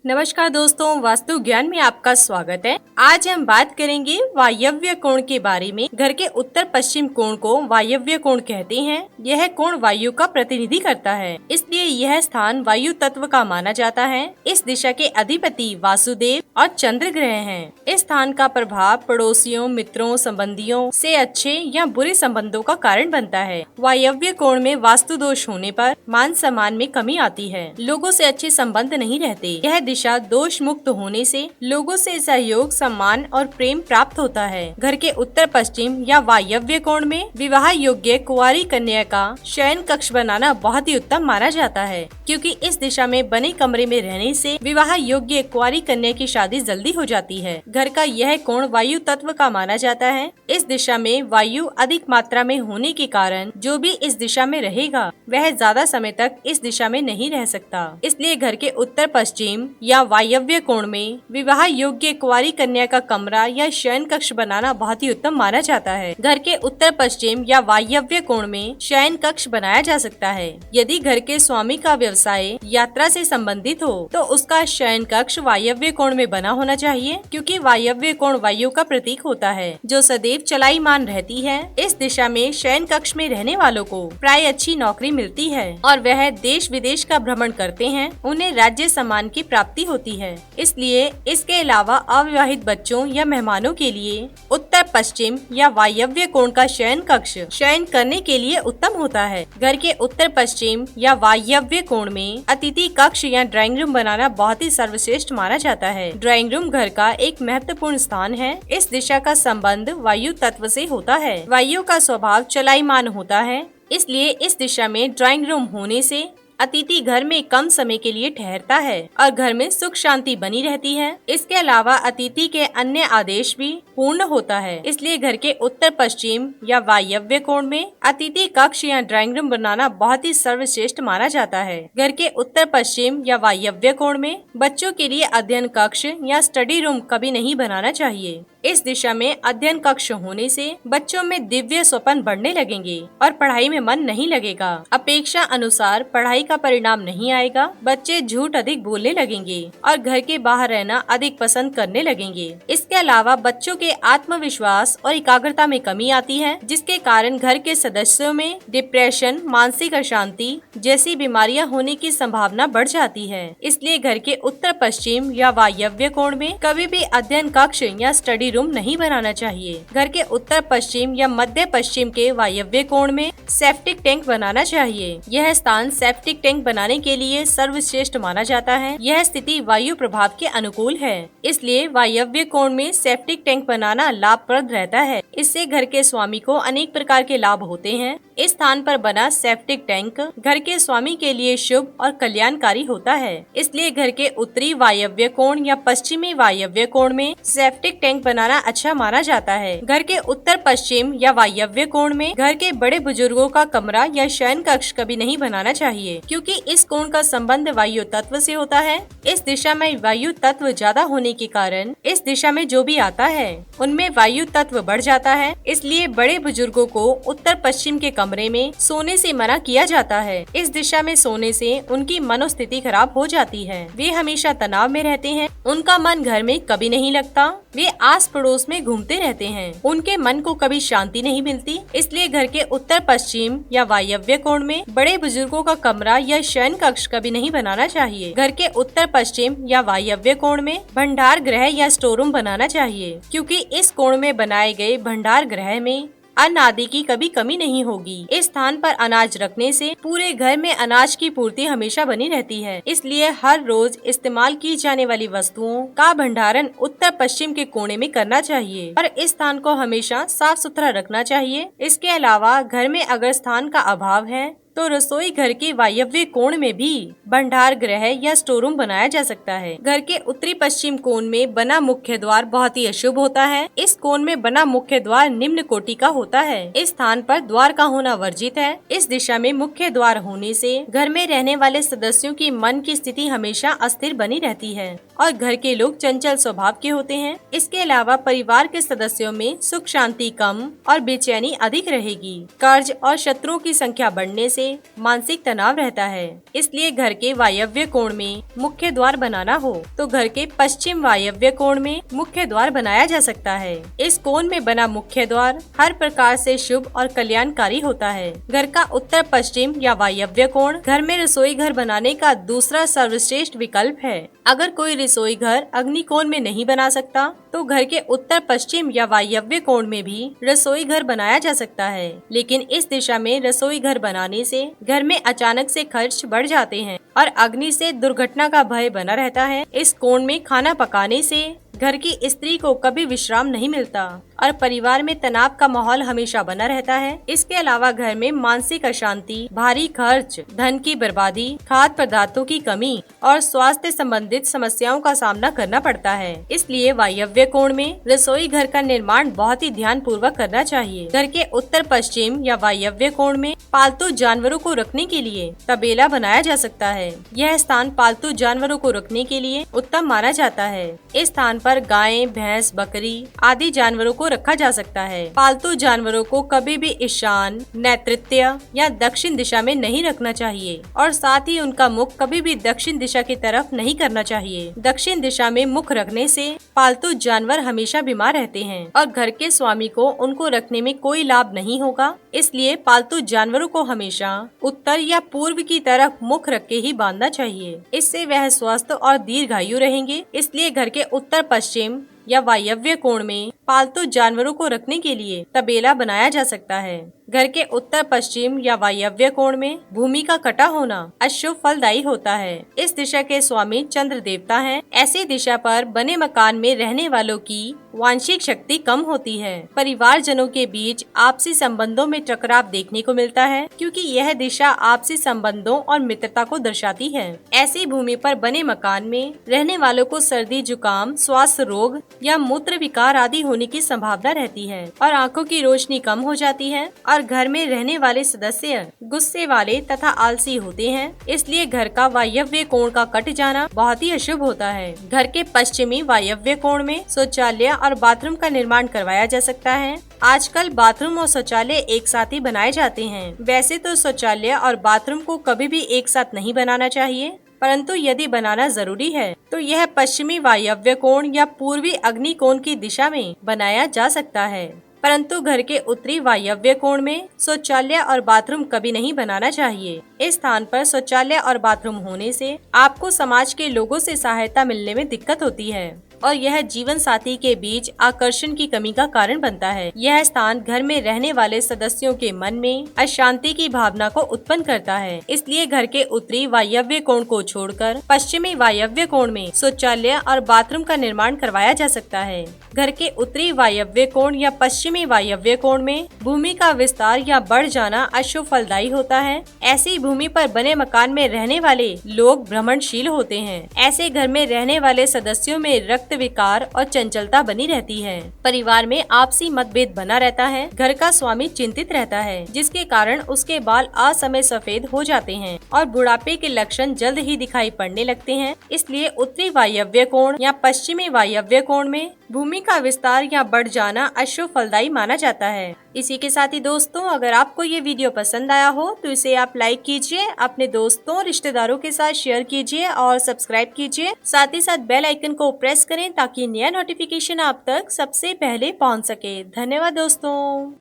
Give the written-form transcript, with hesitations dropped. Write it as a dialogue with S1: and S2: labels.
S1: नमस्कार दोस्तों, वास्तु ज्ञान में आपका स्वागत है। आज हम बात करेंगे वायव्य कोण के बारे में। घर के उत्तर पश्चिम कोण को वायव्य कोण कहते हैं। यह कोण वायु का प्रतिनिधि करता है, इसलिए यह स्थान वायु तत्व का माना जाता है। इस दिशा के अधिपति वासुदेव और चंद्र ग्रह हैं। इस स्थान का प्रभाव पड़ोसियों, मित्रों, संबंधियों से अच्छे या बुरे संबंधों का कारण बनता है। वायव्य कोण में वास्तु दोष होने पर मान सम्मान में कमी आती है, लोगों से अच्छे संबंध नहीं रहते। यह दिशा दोष मुक्त होने से लोगों से सहयोग, सम्मान और प्रेम प्राप्त होता है। घर के उत्तर पश्चिम या वायव्य कोण में विवाह योग्य कुंवारी कन्या का शयन कक्ष बनाना बहुत ही उत्तम माना जाता है, क्योंकि इस दिशा में बने कमरे में रहने से विवाह योग्य कुंवारी कन्या की शादी जल्दी हो जाती है। घर का यह कोण वायु तत्व का माना जाता है। इस दिशा में वायु अधिक मात्रा में होने के कारण जो भी इस दिशा में रहेगा वह ज्यादा समय तक इस दिशा में नहीं रह सकता। इसलिए घर के उत्तर पश्चिम या वायव्य कोण में विवाह योग्य कुंवारी कन्या का कमरा या शयन कक्ष बनाना बहुत ही उत्तम माना जाता है। घर के उत्तर पश्चिम या वायव्य कोण में शयन कक्ष बनाया जा सकता है। यदि घर के स्वामी का व्यवसाय यात्रा से संबंधित हो तो उसका शयन कक्ष वायव्य कोण में बना होना चाहिए, क्योंकि वायव्य कोण वायु का प्रतीक होता है जो सदैव चलायमान रहती है। इस दिशा में शयन कक्ष में रहने वालों को प्राय अच्छी नौकरी मिलती है और वह देश विदेश का भ्रमण करते हैं। उन्हें राज्य सम्मान की प्राप्ति होती है। इसलिए इसके अलावा अविवाहित बच्चों या मेहमानों के लिए उत्तर पश्चिम या वायव्य कोण का शयन कक्ष शयन करने के लिए उत्तम होता है। घर के उत्तर पश्चिम या वायव्य कोण में अतिथि कक्ष या ड्राइंग रूम बनाना बहुत ही सर्वश्रेष्ठ माना जाता है। ड्राइंग रूम घर का एक महत्वपूर्ण स्थान है। इस दिशा का संबंध वायु तत्व से होता है। वायु का स्वभाव चलायमान होता है, इसलिए इस दिशा में ड्राइंग रूम होने से अतिथि घर में कम समय के लिए ठहरता है और घर में सुख शांति बनी रहती है। इसके अलावा अतिथि के अन्य आदेश भी पूर्ण होता है। इसलिए घर के उत्तर पश्चिम या वायव्य कोण में अतिथि कक्ष या ड्राइंग रूम बनाना बहुत ही सर्वश्रेष्ठ माना जाता है। घर के उत्तर पश्चिम या वायव्य कोण में बच्चों के लिए अध्ययन कक्ष या स्टडी रूम कभी नहीं बनाना चाहिए। इस दिशा में अध्ययन कक्ष होने से बच्चों में दिव्य स्वप्न बढ़ने लगेंगे और पढ़ाई में मन नहीं लगेगा। अपेक्षा अनुसार पढ़ाई का परिणाम नहीं आएगा। बच्चे झूठ अधिक बोलने लगेंगे और घर के बाहर रहना अधिक पसंद करने लगेंगे। इसके अलावा बच्चों के आत्मविश्वास और एकाग्रता में कमी आती है, जिसके कारण घर के सदस्यों में डिप्रेशन, मानसिक अशांति जैसी बीमारियां होने की संभावना बढ़ जाती है। इसलिए घर के उत्तर पश्चिम या वायव्य कोण में कभी भी अध्ययन कक्ष या स्टडी रूम नहीं बनाना चाहिए। घर के उत्तर पश्चिम या मध्य पश्चिम के वायव्य कोण में सेप्टिक टैंक बनाना चाहिए। यह स्थान सेप्टिक टैंक बनाने के लिए सर्वश्रेष्ठ माना जाता है। यह स्थिति वायु प्रभाव के अनुकूल है, इसलिए वायव्य कोण में सेप्टिक टैंक बनाना लाभप्रद रहता है। इससे घर के स्वामी को अनेक प्रकार के लाभ होते हैं। इस स्थान पर बना सेप्टिक टैंक घर के स्वामी के लिए शुभ और कल्याणकारी होता है। इसलिए घर के उत्तरी वायव्य कोण या पश्चिमी वायव्य कोण में सेप्टिक टैंक बनाना अच्छा माना जाता है। घर के उत्तर पश्चिम या वायव्य कोण में घर के बड़े बुजुर्गों का कमरा या शयन कक्ष कभी नहीं बनाना चाहिए, क्योंकि इस कोण का संबंध वायु तत्व से होता है। इस दिशा में वायु तत्व ज्यादा होने के कारण इस दिशा में जो भी आता है उनमें वायु तत्व बढ़ जाता है। इसलिए बड़े बुजुर्गों को उत्तर पश्चिम के कमरे में सोने से मना किया जाता है। इस दिशा में सोने से उनकी मनोस्थिति खराब हो जाती है। वे हमेशा तनाव में रहते हैं। उनका मन घर में कभी नहीं लगता। वे आस पड़ोस में घूमते रहते हैं। उनके मन को कभी शांति नहीं मिलती। इसलिए घर के उत्तर पश्चिम या वायव्य कोण में बड़े बुजुर्गों का कमरा या शयन कक्ष कभी नहीं बनाना चाहिए। घर के उत्तर पश्चिम या वायव्य कोण में भंडार गृह या स्टोर रूम बनाना चाहिए, क्योंकि इस कोण में बनाए गए भंडार गृह में अन्न आदि की कभी कमी नहीं होगी। इस स्थान पर अनाज रखने से पूरे घर में अनाज की पूर्ति हमेशा बनी रहती है। इसलिए हर रोज इस्तेमाल की जाने वाली वस्तुओं का भंडारण उत्तर पश्चिम के कोने में करना चाहिए और इस स्थान को हमेशा साफ सुथरा रखना चाहिए। इसके अलावा घर में अगर स्थान का अभाव है तो रसोई घर के वायव्य कोण में भी भंडार गृह या स्टोर रूम बनाया जा सकता है। घर के उत्तरी पश्चिम कोण में बना मुख्य द्वार बहुत ही अशुभ होता है। इस कोण में बना मुख्य द्वार निम्न कोटि का होता है। इस स्थान पर द्वार का होना वर्जित है। इस दिशा में मुख्य द्वार होने से घर में रहने वाले सदस्यों की मन की स्थिति हमेशा अस्थिर बनी रहती है और घर के लोग चंचल स्वभाव के होते हैं। इसके अलावा परिवार के सदस्यों में सुख शांति कम और बेचैनी अधिक रहेगी। कर्ज और शत्रुओं की संख्या बढ़ने से मानसिक तनाव रहता है। इसलिए घर के वायव्य कोण में मुख्य द्वार बनाना हो तो घर के पश्चिम वायव्य कोण में मुख्य द्वार बनाया जा सकता है। इस कोण में बना मुख्य द्वार हर प्रकार से शुभ और कल्याणकारी होता है। घर का उत्तर पश्चिम या वायव्य कोण घर में रसोई घर बनाने का दूसरा सर्वश्रेष्ठ विकल्प है। अगर कोई रसोई घर अग्नि कोण में नहीं बना सकता तो घर के उत्तर पश्चिम या वायव्य कोण में भी रसोई घर बनाया जा सकता है। लेकिन इस दिशा में रसोई घर बनाने से घर में अचानक से खर्च बढ़ जाते हैं और अग्नि से दुर्घटना का भय बना रहता है। इस कोण में खाना पकाने से घर की स्त्री को कभी विश्राम नहीं मिलता और परिवार में तनाव का माहौल हमेशा बना रहता है। इसके अलावा घर में मानसिक अशांति, भारी खर्च, धन की बर्बादी, खाद्य पदार्थों की कमी और स्वास्थ्य संबंधित समस्याओं का सामना करना पड़ता है। इसलिए वायव्य कोण में रसोई घर का निर्माण बहुत ही ध्यान पूर्वक करना चाहिए। घर के उत्तर पश्चिम या वायव्य कोण में पालतू जानवरों को रखने के लिए तबेला बनाया जा सकता है। यह स्थान पालतू जानवरों को रखने के लिए उत्तम माना जाता है। इस स्थान पर गायें, भैंस, बकरी आदि जानवरों को रखा जा सकता है। पालतू जानवरों को कभी भी ईशान, नैऋत्य या दक्षिण दिशा में नहीं रखना चाहिए और साथ ही उनका मुख कभी भी दक्षिण दिशा की तरफ नहीं करना चाहिए। दक्षिण दिशा में मुख रखने से पालतू जानवर हमेशा बीमार रहते हैं और घर के स्वामी को उनको रखने में कोई लाभ नहीं होगा। इसलिए पालतू जानवरों को हमेशा उत्तर या पूर्व की तरफ मुख रख के ही बांधना चाहिए। इससे वह स्वस्थ और दीर्घायु रहेंगे। इसलिए घर के उत्तर पश्चिम या वायव्य कोण में पालतू जानवरों को रखने के लिए तबेला बनाया जा सकता है। घर के उत्तर पश्चिम या वायव्य कोण में भूमि का कटा होना अशुभ फलदायी होता है। इस दिशा के स्वामी चंद्र देवता हैं। ऐसी दिशा पर बने मकान में रहने वालों की वांशिक शक्ति कम होती है। परिवार जनों के बीच आपसी संबंधों में टकराव देखने को मिलता है क्योंकि यह दिशा आपसी संबंधों और मित्रता को दर्शाती है। ऐसी भूमि पर बने मकान में रहने वालों को सर्दी, जुकाम, श्वास रोग या मूत्र विकार आदि होने की संभावना रहती है और आंखों की रोशनी कम हो जाती है और घर में रहने वाले सदस्य गुस्से वाले तथा आलसी होते हैं। इसलिए घर का वायव्य कोण का कट जाना बहुत ही अशुभ होता है। घर के पश्चिमी वायव्य कोण में शौचालय और बाथरूम का निर्माण करवाया जा सकता है। आजकल बाथरूम और शौचालय एक साथ ही बनाए जाते हैं। वैसे तो शौचालय और बाथरूम को कभी भी एक साथ नहीं बनाना चाहिए, परंतु यदि बनाना जरूरी है तो यह पश्चिमी वायव्य कोण या पूर्वी अग्नि कोण की दिशा में बनाया जा सकता है। परंतु घर के उत्तरी वायव्य कोण में शौचालय और बाथरूम कभी नहीं बनाना चाहिए। इस स्थान पर शौचालय और बाथरूम होने से आपको समाज के लोगों से सहायता मिलने में दिक्कत होती है और यह जीवन साथी के बीच आकर्षण की कमी का कारण बनता है। यह स्थान घर में रहने वाले सदस्यों के मन में अशांति की भावना को उत्पन्न करता है। इसलिए घर के उत्तरी वायव्य कोण को छोड़कर पश्चिमी वायव्य कोण में शौचालय और बाथरूम का निर्माण करवाया जा सकता है। घर के उत्तरी वायव्य कोण या पश्चिमी वायव्य कोण में भूमि का विस्तार या बढ़ जाना अशुभ फलदायी होता है। ऐसी भूमि पर बने मकान में रहने वाले लोग भ्रमणशील होते हैं। ऐसे घर में रहने वाले सदस्यों में रक्त विकार और चंचलता बनी रहती है। परिवार में आपसी मतभेद बना रहता है। घर का स्वामी चिंतित रहता है, जिसके कारण उसके बाल असमय सफेद हो जाते हैं और बुढ़ापे के लक्षण जल्द ही दिखाई पड़ने लगते हैं। इसलिए उत्तरी वायव्य कोण या पश्चिमी वायव्य कोण में भूमि का विस्तार या बढ़ जाना अशुभ फलदायी माना जाता है। इसी के साथ ही दोस्तों, अगर आपको ये वीडियो पसंद आया हो तो इसे आप लाइक कीजिए, अपने दोस्तों रिश्तेदारों के साथ शेयर कीजिए और सब्सक्राइब कीजिए। साथ ही साथ बेल आइकन को प्रेस करें ताकि नया नोटिफिकेशन आप तक सबसे पहले पहुंच सके। धन्यवाद दोस्तों।